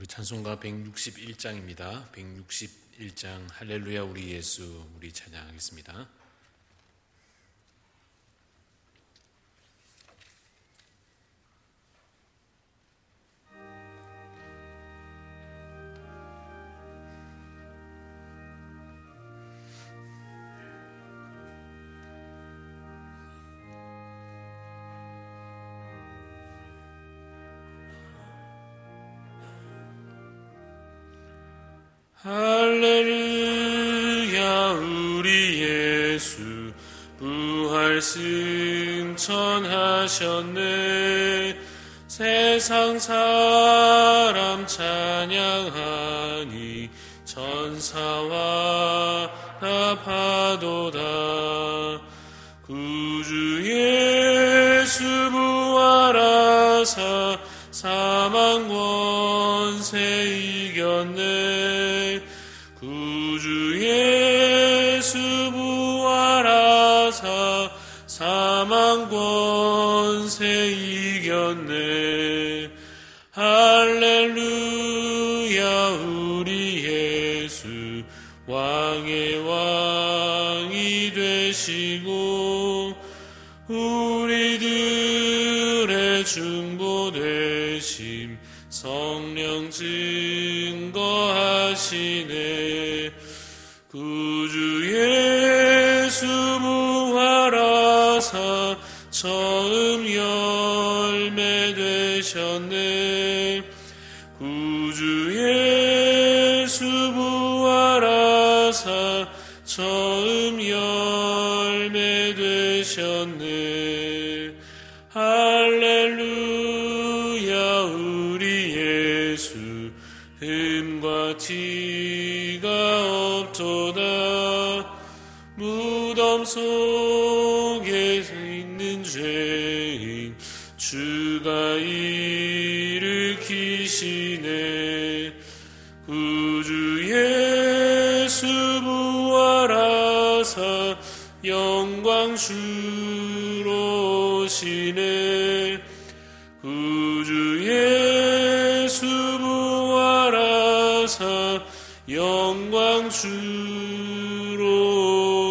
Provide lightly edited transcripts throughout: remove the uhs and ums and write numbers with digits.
찬송가 161장입니다. 161장 할렐루야 우리 예수 우리 찬양하겠습니다. 할렐루야 우리 예수 부활 승천하셨네. 세상 사람 찬양하니 천사와 나파도다. 구주 예수 부활하사 사망 권세 이겼네. 구주 예수 부활하사 사망 권세 이겼네. 할렐루야 우리 예수 왕의 왕이 되시고 우리들의 중보 되심 성령 증거하시네. 구주 예수 부활하사 처음 열매 되셨네. 구주 예수 부활하사 처음 열매 되셨네. 할렐루야 우리 예수 흠과 티가 없도다. 무덤 속에 있는 죄인 주가 일으키시네. 구주 예수 부활하사 영광 주로 오시네. 구주 예수 부활하사 영광 주로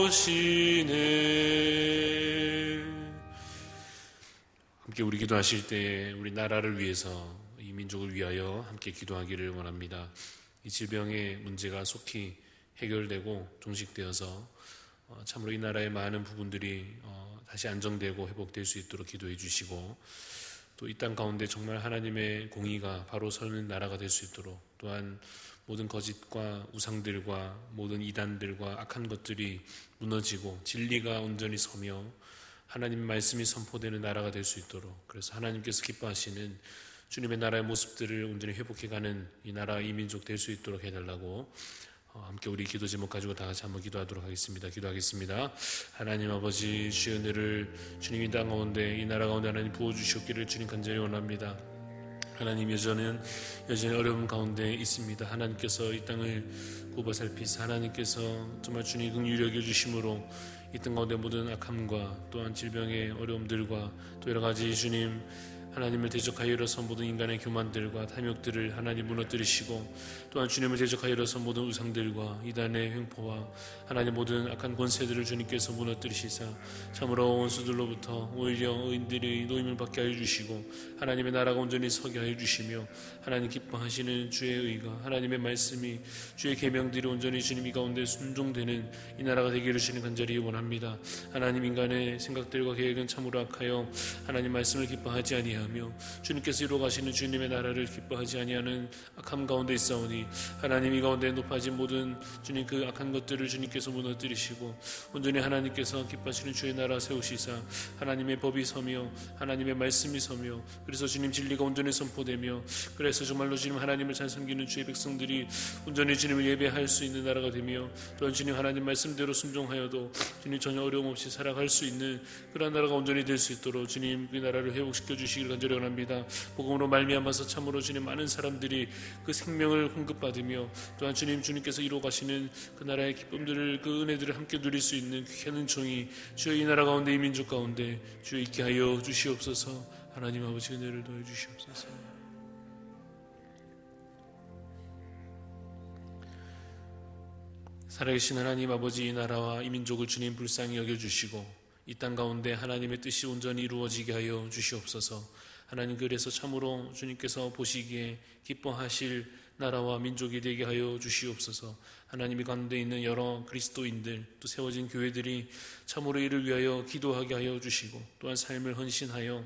오시네. 함께 우리 기도하실 때 우리 나라를 위해서 이 민족을 위하여 함께 기도하기를 원합니다. 이 질병의 문제가 속히 해결되고 종식되어서 참으로 이 나라의 많은 부분들이 다시 안정되고 회복될 수 있도록 기도해 주시고, 또 이 땅 가운데 정말 하나님의 공의가 바로 서는 나라가 될 수 있도록, 또한 모든 거짓과 우상들과 모든 이단들과 악한 것들이 무너지고 진리가 온전히 서며 하나님의 말씀이 선포되는 나라가 될 수 있도록, 그래서 하나님께서 기뻐하시는 주님의 나라의 모습들을 온전히 회복해가는 이 나라 이 민족 될 수 있도록 해달라고 함께 우리 기도 제목 가지고 다 같이 한번 기도하도록 하겠습니다. 기도하겠습니다. 하나님 아버지, 주의 은혜를 주님 이 땅 가운데 이 나라 가운데 하나님 부어주시옵기를 주님 간절히 원합니다. 하나님 여전히 어려움 가운데 있습니다. 하나님께서 이 땅을 굽어살피사 하나님께서 정말 주님 긍휼히 여겨주심으로 이 땅 가운데 모든 악함과 또한 질병의 어려움들과 또 여러 가지 주님 하나님을 대적하여 일어서 모든 인간의 교만들과 탐욕들을 하나님 무너뜨리시고, 또한 주님을 대적하여 일어서 모든 우상들과 이단의 횡포와 하나님 모든 악한 권세들을 주님께서 무너뜨리시사 참으로 원수들로부터 오히려 의인들이 노임을 받게 하여 주시고 하나님의 나라가 온전히 서게 하여 주시며, 하나님 기뻐하시는 주의 의가 하나님의 말씀이 주의 계명들이 온전히 주님 이 가운데 순종되는 이 나라가 되기를 주님 간절히 원합니다. 하나님 인간의 생각들과 계획은 참으로 악하여 하나님 말씀을 기뻐하지 아니하며 주님께서 이루어가시는 주님의 나라를 기뻐하지 아니하는 악함 가운데 있사오니, 하나님 이 가운데 높아진 모든 주님 그 악한 것들을 주님께서 무너뜨리시고 온전히 하나님께서 기뻐하시는 주의 나라 세우시사 하나님의 법이 서며 하나님의 말씀이 서며, 그래서 주님 진리가 온전히 선포되며, 그래서 정말로 주님 하나님을 잘 섬기는 주의 백성들이 온전히 주님을 예배할 수 있는 나라가 되며, 또한 주님 하나님 말씀대로 순종하여도 주님 전혀 어려움 없이 살아갈 수 있는 그런 나라가 온전히 될 수 있도록 주님 그 나라를 회복시켜 주시기를 간절히 원합니다. 복음으로 말미암아서 참으로 주님 많은 사람들이 그 생명을 공급받으며, 또한 주님께서 이루어가시는 그 나라의 기쁨들을 그 은혜들을 함께 누릴 수 있는 귀한 은총이 주의 이 나라 가운데 이 민족 가운데 주여 있게 하여 주시옵소서. 하나님 아버지 은혜를 더해 주시옵소서. 살아계신 하나님 아버지, 이 나라와 이 민족을 주님 불쌍히 여겨주시고 이 땅 가운데 하나님의 뜻이 온전히 이루어지게 하여 주시옵소서. 하나님, 그래서 참으로 주님께서 보시기에 기뻐하실 나라와 민족이 되게 하여 주시옵소서. 하나님이 가운데 있는 여러 그리스도인들, 또 세워진 교회들이 참으로 이를 위하여 기도하게 하여 주시고, 또한 삶을 헌신하여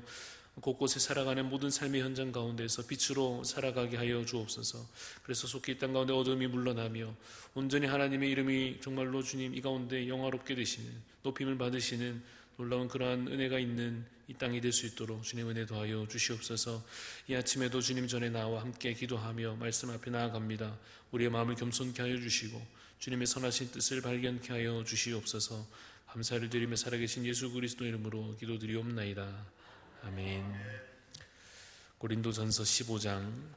곳곳에 살아가는 모든 삶의 현장 가운데서 빛으로 살아가게 하여 주옵소서. 그래서 속히 이 땅 가운데 어둠이 물러나며 온전히 하나님의 이름이 정말로 주님 이 가운데 영화롭게 되시는, 높임을 받으시는 놀라운 그러한 은혜가 있는 이 땅이 될 수 있도록 주님 은혜 더하여 주시옵소서. 이 아침에도 주님 전에 나와 함께 기도하며 말씀 앞에 나아갑니다. 우리의 마음을 겸손케 하여 주시고 주님의 선하신 뜻을 발견케 하여 주시옵소서. 감사를 드리며 살아계신 예수 그리스도 이름으로 기도드리옵나이다. 아멘. 고린도전서 15장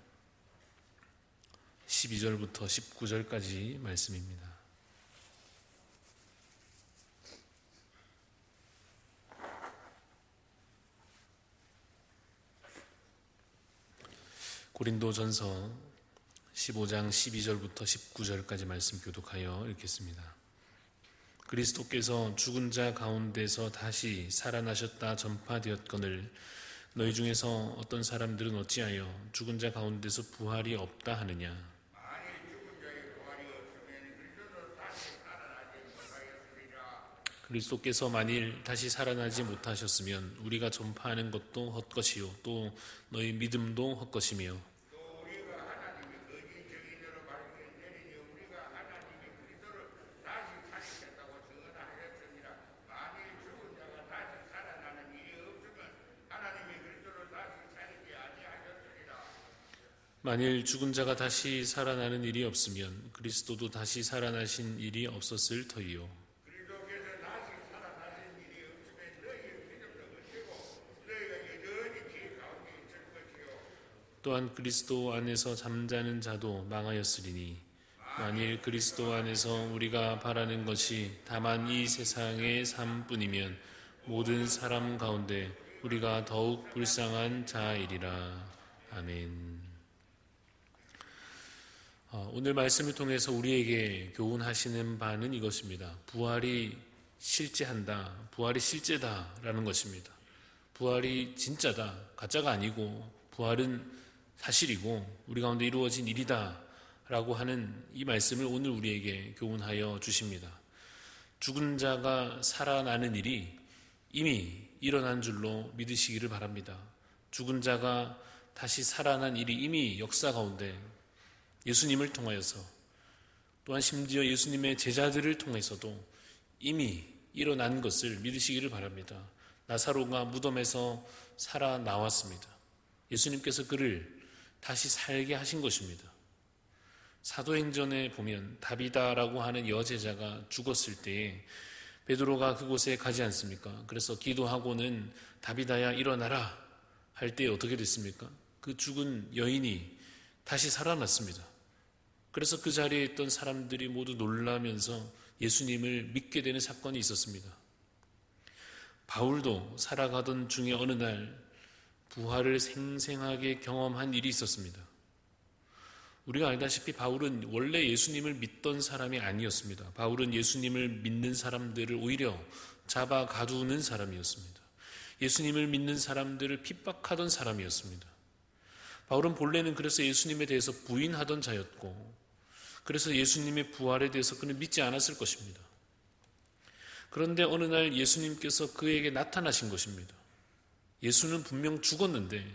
12절부터 19절까지 말씀입니다. 고린도전서 15장 12절부터 19절까지 말씀 교독하여 읽겠습니다. 그리스도께서 죽은 자 가운데서 다시 살아나셨다 전파되었거늘 너희 중에서 어떤 사람들은 어찌하여 죽은 자 가운데서 부활이 없다 하느냐. 그리스도께서 만일 다시 살아나지 못하셨으면 우리가 전파하는 것도 헛것이요 또 너희 믿음도 헛것이며 만일 죽은 자가 다시 살아나는 일이 없으면 그리스도도 다시 살아나신 일이 없었을 터이요. 또한 그리스도 안에서 잠자는 자도 망하였으리니 만일 그리스도 안에서 우리가 바라는 것이 다만 이 세상의 삶뿐이면 모든 사람 가운데 우리가 더욱 불쌍한 자이리라. 아멘. 오늘 말씀을 통해서 우리에게 교훈하시는 바는 이것입니다. 부활이 실제한다, 부활이 실제다라는 것입니다. 부활이 진짜다, 가짜가 아니고 부활은 사실이고 우리 가운데 이루어진 일이다 라고 하는 이 말씀을 오늘 우리에게 교훈하여 주십니다. 죽은 자가 살아나는 일이 이미 일어난 줄로 믿으시기를 바랍니다. 죽은 자가 다시 살아난 일이 이미 역사 가운데 예수님을 통하여서 또한 심지어 예수님의 제자들을 통해서도 이미 일어난 것을 믿으시기를 바랍니다. 나사로가 무덤에서 살아나왔습니다. 예수님께서 그를 다시 살게 하신 것입니다. 사도행전에 보면 다비다라고 하는 여제자가 죽었을 때에 베드로가 그곳에 가지 않습니까? 그래서 기도하고는 다비다야 일어나라 할 때 어떻게 됐습니까? 그 죽은 여인이 다시 살아났습니다. 그래서 그 자리에 있던 사람들이 모두 놀라면서 예수님을 믿게 되는 사건이 있었습니다. 바울도 살아가던 중에 어느 날 부활을 생생하게 경험한 일이 있었습니다. 우리가 알다시피 바울은 원래 예수님을 믿던 사람이 아니었습니다. 바울은 예수님을 믿는 사람들을 오히려 잡아 가두는 사람이었습니다. 예수님을 믿는 사람들을 핍박하던 사람이었습니다. 바울은 본래는 그래서 예수님에 대해서 부인하던 자였고 그래서 예수님의 부활에 대해서 그는 믿지 않았을 것입니다. 그런데 어느 날 예수님께서 그에게 나타나신 것입니다. 예수는 분명 죽었는데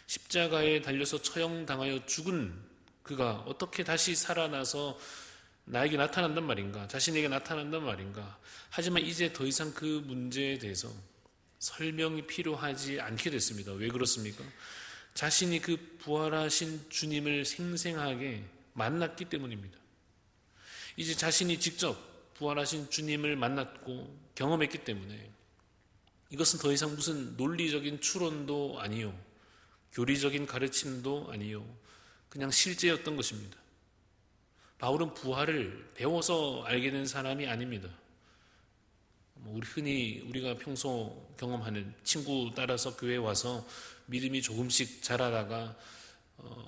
십자가에 달려서 처형당하여 죽은 그가 어떻게 다시 살아나서 나에게 나타난단 말인가, 자신에게 나타난단 말인가. 하지만 이제 더 이상 그 문제에 대해서 설명이 필요하지 않게 됐습니다. 왜 그렇습니까? 자신이 그 부활하신 주님을 생생하게 만났기 때문입니다. 이제 자신이 직접 부활하신 주님을 만났고 경험했기 때문에 이것은 더 이상 무슨 논리적인 추론도 아니요, 교리적인 가르침도 아니요, 그냥 실제였던 것입니다. 바울은 부활을 배워서 알게 된 사람이 아닙니다. 우리가 평소 경험하는 친구 따라서 교회에 와서 믿음이 조금씩 자라다가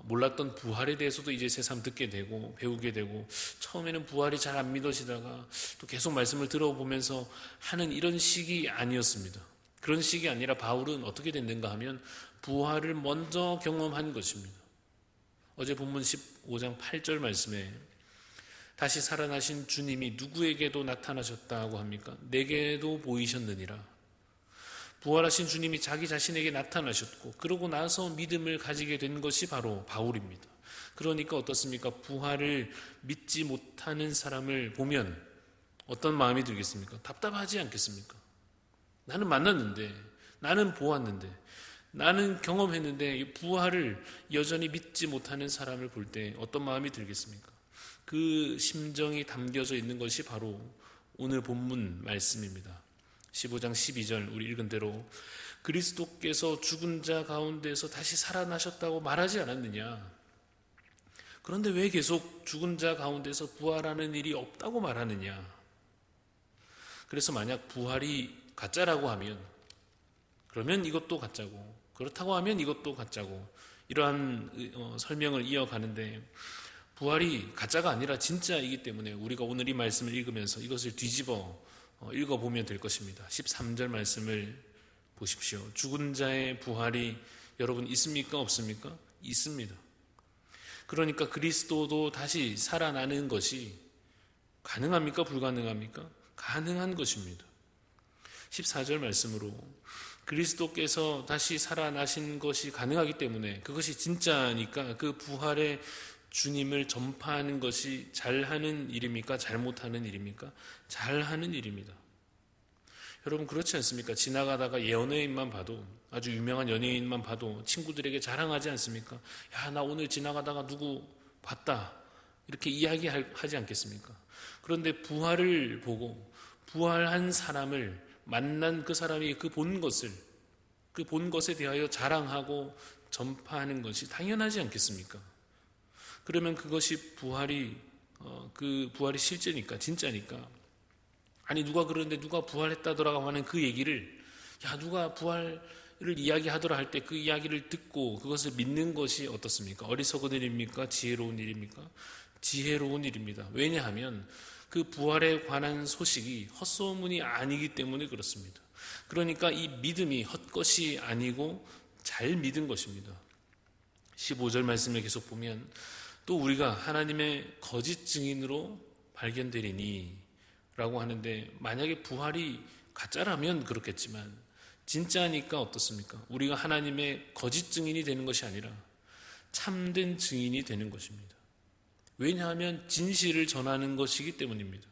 몰랐던 부활에 대해서도 이제 새삼 듣게 되고 배우게 되고, 처음에는 부활이 잘 안 믿어지다가 또 계속 말씀을 들어보면서 하는 이런 시기 아니었습니다. 그런 시기 아니라 바울은 어떻게 됐는가 하면 부활을 먼저 경험한 것입니다. 어제 본문 15장 8절 말씀에 다시 살아나신 주님이 누구에게도 나타나셨다고 합니까? 내게도 보이셨느니라. 부활하신 주님이 자기 자신에게 나타나셨고, 그러고 나서 믿음을 가지게 된 것이 바로 바울입니다. 그러니까 어떻습니까? 부활을 믿지 못하는 사람을 보면 어떤 마음이 들겠습니까? 답답하지 않겠습니까? 나는 만났는데, 나는 보았는데, 나는 경험했는데 부활을 여전히 믿지 못하는 사람을 볼 때 어떤 마음이 들겠습니까? 그 심정이 담겨져 있는 것이 바로 오늘 본문 말씀입니다. 15장 12절 우리 읽은 대로 그리스도께서 죽은 자 가운데서 다시 살아나셨다고 말하지 않았느냐? 그런데 왜 계속 죽은 자 가운데서 부활하는 일이 없다고 말하느냐? 그래서 만약 부활이 가짜라고 하면, 그러면 이것도 가짜고, 그렇다고 하면 이것도 가짜고, 이러한 설명을 이어가는데, 부활이 가짜가 아니라 진짜이기 때문에 우리가 오늘 이 말씀을 읽으면서 이것을 뒤집어 읽어보면 될 것입니다. 13절 말씀을 보십시오. 죽은 자의 부활이 여러분 있습니까? 없습니까? 있습니다. 그러니까 그리스도도 다시 살아나는 것이 가능합니까? 불가능합니까? 가능한 것입니다. 14절 말씀으로 그리스도께서 다시 살아나신 것이 가능하기 때문에, 그것이 진짜니까 그 부활의 주님을 전파하는 것이 잘하는 일입니까? 잘못하는 일입니까? 잘하는 일입니다. 여러분 그렇지 않습니까? 지나가다가 연예인만 봐도, 아주 유명한 연예인만 봐도 친구들에게 자랑하지 않습니까? 야, 나 오늘 지나가다가 누구 봤다, 이렇게 이야기하지 않겠습니까? 그런데 부활을 보고 부활한 사람을 만난 그 사람이 그 본 것에 대하여 자랑하고 전파하는 것이 당연하지 않겠습니까? 그러면 그것이 그 부활이 실제니까, 진짜니까. 아니, 누가 그러는데 누가 부활했다더라고 하는 그 얘기를, 야, 누가 부활을 이야기하더라 할 때 그 이야기를 듣고 그것을 믿는 것이 어떻습니까? 어리석은 일입니까? 지혜로운 일입니까? 지혜로운 일입니다. 왜냐하면 그 부활에 관한 소식이 헛소문이 아니기 때문에 그렇습니다. 그러니까 이 믿음이 헛것이 아니고 잘 믿은 것입니다. 15절 말씀을 계속 보면 또 우리가 하나님의 거짓 증인으로 발견되리니 라고 하는데, 만약에 부활이 가짜라면 그렇겠지만 진짜니까 어떻습니까? 우리가 하나님의 거짓 증인이 되는 것이 아니라 참된 증인이 되는 것입니다. 왜냐하면 진실을 전하는 것이기 때문입니다.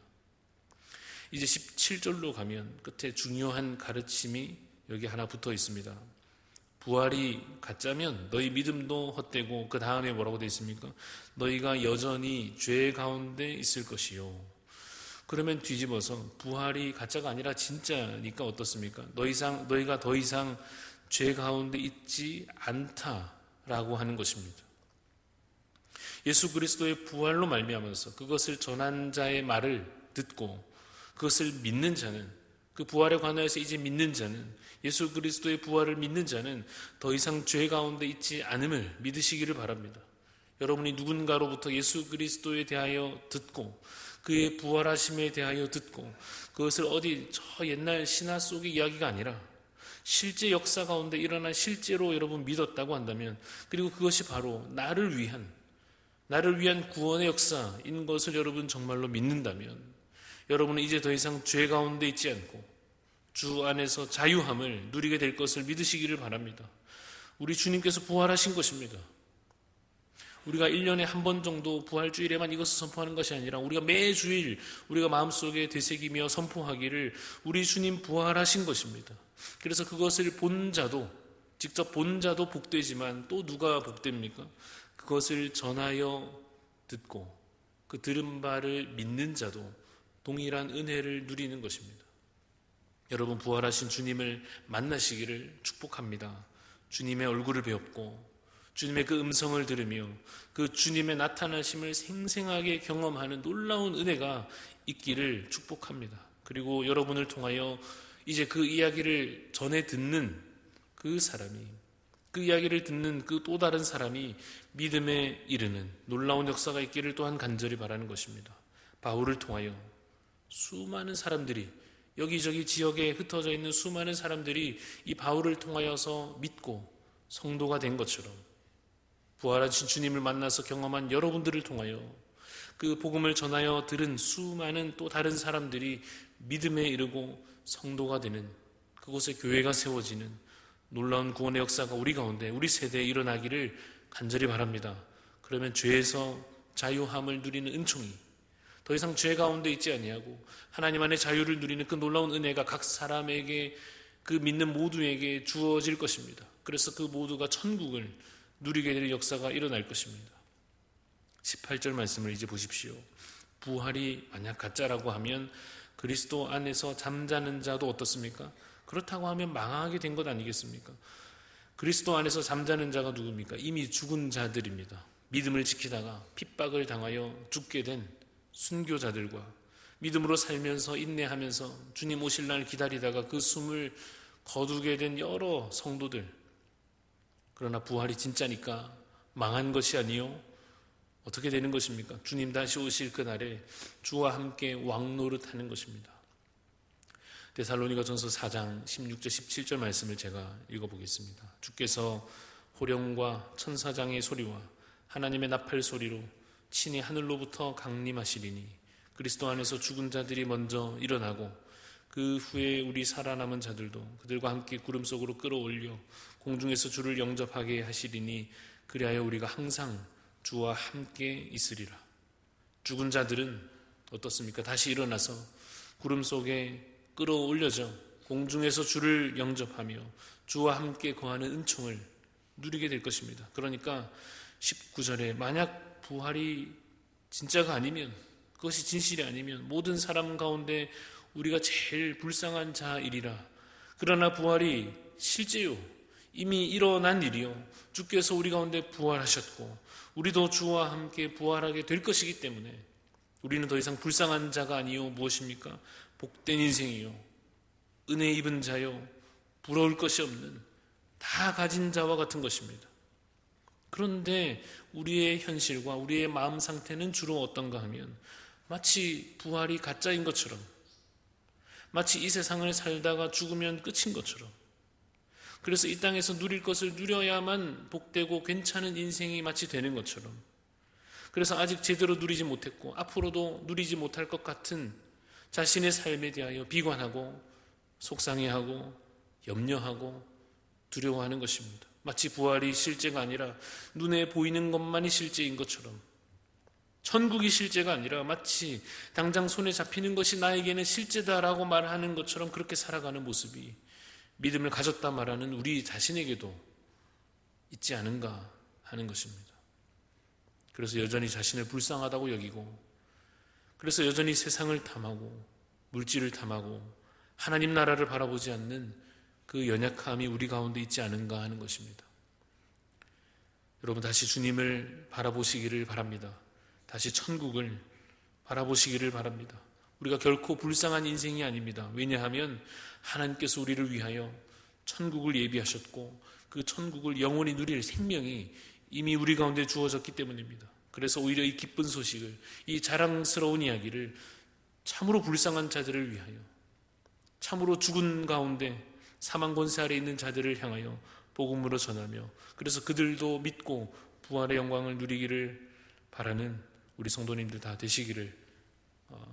이제 17절로 가면 끝에 중요한 가르침이 여기 하나 붙어 있습니다. 부활이 가짜면 너희 믿음도 헛되고, 그 다음에 뭐라고 되어 있습니까? 너희가 여전히 죄 가운데 있을 것이요. 그러면 뒤집어서 부활이 가짜가 아니라 진짜니까 어떻습니까? 너희가 더 이상 죄 가운데 있지 않다라고 하는 것입니다. 예수 그리스도의 부활로 말미암아서 그것을 전한 자의 말을 듣고 그것을 믿는 자는, 그 부활에 관하여서 이제 믿는 자는, 예수 그리스도의 부활을 믿는 자는 더 이상 죄 가운데 있지 않음을 믿으시기를 바랍니다. 여러분이 누군가로부터 예수 그리스도에 대하여 듣고 그의 부활하심에 대하여 듣고, 그것을 어디 저 옛날 신화 속의 이야기가 아니라 실제 역사 가운데 일어난 실제로 여러분 믿었다고 한다면, 그리고 그것이 바로 나를 위한 구원의 역사인 것을 여러분 정말로 믿는다면, 여러분은 이제 더 이상 죄 가운데 있지 않고 주 안에서 자유함을 누리게 될 것을 믿으시기를 바랍니다. 우리 주님께서 부활하신 것입니다. 우리가 1년에 한 번 정도 부활주일에만 이것을 선포하는 것이 아니라 우리가 매주일 우리가 마음속에 되새기며 선포하기를 우리 주님 부활하신 것입니다. 그래서 그것을 직접 본 자도 복되지만 또 누가 복됩니까? 그것을 전하여 듣고 그 들은 바를 믿는 자도 동일한 은혜를 누리는 것입니다. 여러분 부활하신 주님을 만나시기를 축복합니다. 주님의 얼굴을 배웠고 주님의 그 음성을 들으며 그 주님의 나타나심을 생생하게 경험하는 놀라운 은혜가 있기를 축복합니다. 그리고 여러분을 통하여 이제 그 이야기를 전해 듣는 그 사람이 그 이야기를 듣는 그 또 다른 사람이 믿음에 이르는 놀라운 역사가 있기를 또한 간절히 바라는 것입니다. 바울을 통하여 수많은 사람들이, 여기저기 지역에 흩어져 있는 수많은 사람들이 이 바울을 통하여서 믿고 성도가 된 것처럼, 부활하신 주님을 만나서 경험한 여러분들을 통하여 그 복음을 전하여 들은 수많은 또 다른 사람들이 믿음에 이르고 성도가 되는, 그곳에 교회가 세워지는 놀라운 구원의 역사가 우리 가운데, 우리 세대에 일어나기를 간절히 바랍니다. 그러면 죄에서 자유함을 누리는 은총이, 더 이상 죄 가운데 있지 아니하고 하나님 안에 자유를 누리는 그 놀라운 은혜가 각 사람에게, 그 믿는 모두에게 주어질 것입니다. 그래서 그 모두가 천국을 누리게 될 역사가 일어날 것입니다. 18절 말씀을 이제 보십시오. 부활이 만약 가짜라고 하면 그리스도 안에서 잠자는 자도 어떻습니까? 그렇다고 하면 망하게 된 것 아니겠습니까? 그리스도 안에서 잠자는 자가 누굽니까? 이미 죽은 자들입니다. 믿음을 지키다가 핍박을 당하여 죽게 된 순교자들과 믿음으로 살면서 인내하면서 주님 오실 날 기다리다가 그 숨을 거두게 된 여러 성도들. 그러나 부활이 진짜니까 망한 것이 아니요, 어떻게 되는 것입니까? 주님 다시 오실 그날에 주와 함께 왕노릇하는 것입니다. 데살로니가전서 4장 16절 17절 말씀을 제가 읽어보겠습니다. 주께서 호령과 천사장의 소리와 하나님의 나팔 소리로 친히 하늘로부터 강림하시리니 그리스도 안에서 죽은 자들이 먼저 일어나고 그 후에 우리 살아남은 자들도 그들과 함께 구름 속으로 끌어올려 공중에서 주를 영접하게 하시리니 그리하여 우리가 항상 주와 함께 있으리라. 죽은 자들은 어떻습니까? 다시 일어나서 구름 속에 끌어올려져 공중에서 주를 영접하며 주와 함께 거하는 은총을 누리게 될 것입니다. 그러니까 19절에 만약 부활이 진짜가 아니면, 그것이 진실이 아니면 모든 사람 가운데 우리가 제일 불쌍한 자이리라. 그러나 부활이 실제요, 이미 일어난 일이요, 주께서 우리 가운데 부활하셨고 우리도 주와 함께 부활하게 될 것이기 때문에 우리는 더 이상 불쌍한 자가 아니요, 무엇입니까? 복된 인생이요, 은혜 입은 자요, 부러울 것이 없는 다 가진 자와 같은 것입니다. 그런데 우리의 현실과 우리의 마음 상태는 주로 어떤가 하면 마치 부활이 가짜인 것처럼, 마치 이 세상을 살다가 죽으면 끝인 것처럼, 그래서 이 땅에서 누릴 것을 누려야만 복되고 괜찮은 인생이 마치 되는 것처럼, 그래서 아직 제대로 누리지 못했고 앞으로도 누리지 못할 것 같은 자신의 삶에 대하여 비관하고 속상해하고 염려하고 두려워하는 것입니다. 마치 부활이 실제가 아니라 눈에 보이는 것만이 실제인 것처럼, 천국이 실제가 아니라 마치 당장 손에 잡히는 것이 나에게는 실제다라고 말하는 것처럼 그렇게 살아가는 모습이 믿음을 가졌다 말하는 우리 자신에게도 있지 않은가 하는 것입니다. 그래서 여전히 자신을 불쌍하다고 여기고, 그래서 여전히 세상을 탐하고 물질을 탐하고 하나님 나라를 바라보지 않는 그 연약함이 우리 가운데 있지 않은가 하는 것입니다. 여러분, 다시 주님을 바라보시기를 바랍니다. 다시 천국을 바라보시기를 바랍니다. 우리가 결코 불쌍한 인생이 아닙니다. 왜냐하면 하나님께서 우리를 위하여 천국을 예비하셨고 그 천국을 영원히 누릴 생명이 이미 우리 가운데 주어졌기 때문입니다. 그래서 오히려 이 기쁜 소식을, 이 자랑스러운 이야기를 참으로 불쌍한 자들을 위하여, 참으로 죽은 가운데 사망 권세 아래 있는 자들을 향하여 복음으로 전하며, 그래서 그들도 믿고 부활의 영광을 누리기를 바라는 우리 성도님들 다 되시기를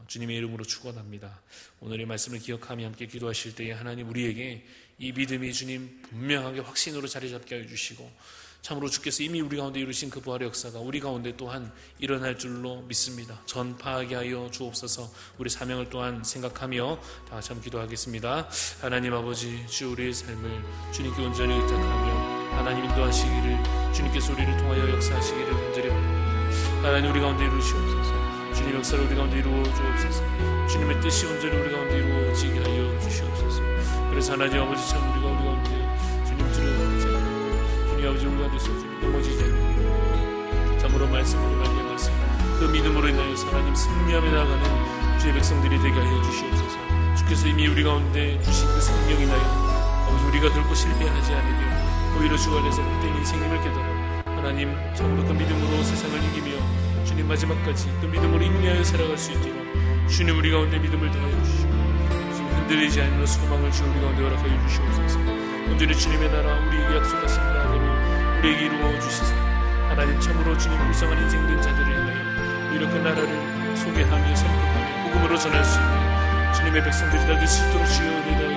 주님의 이름으로 축원합니다. 오늘의 말씀을 기억하며 함께 기도하실 때에 하나님 우리에게 이 믿음이 주님 분명하게 확신으로 자리 잡게 하여 주시고, 참으로 주께서 이미 우리 가운데 이루신 그 부활의 역사가 우리 가운데 또한 일어날 줄로 믿습니다. 전파하게 하여 주옵소서. 우리 사명을 또한 생각하며 다 같이 한번 기도하겠습니다. 하나님 아버지, 주 우리의 삶을 주님께 온전히 의탁하며 하나님 인도하시기를, 주님께서 우리를 통하여 역사하시기를 간절히 바랍니다. 하나님 우리 가운데 이루시옵소서. 주님 역사를 우리 가운데 이루어 주옵소서. 주님의 뜻이 온전히 우리 가운데 이루어지게 하여 주시옵소서. 그래서 하나님 아버지, 참 우리 가운데 주님 주를 아버지 우리 가운데서 주님 넘어지지 않고 참으로 말씀으로 말미암아서 그 믿음으로 인하여 하나님 승리하며 나아가는 주의 백성들이 되게 하여 주시옵소서. 주께서 이미 우리 가운데 주신 그 생명 인하여 아버지 우리가 결코 실패하지 않으며 오히려 주 안에서 복된 인생임을 깨달아 하나님 참으로 그 믿음으로 세상을 이기며 주님 마지막까지 그 믿음으로 인내하여 살아갈 수 있도록 주님 우리 가운데 믿음을 더하여 주시고 주님 흔들리지 않는 소망을 주 우리 가운데 허락하여 주시옵소서. 온전히 주님의 나라 우리에게 약속하신 나라로 우리에게 이루어 주시사 하나님 참으로 주님 불쌍한 인생된 자들을 향하여 오히려 그 나라를 소개하며 선포하며 복음으로 전할 수 있는 주님의 백성들이 다 될 수 있도록 주여 은혜를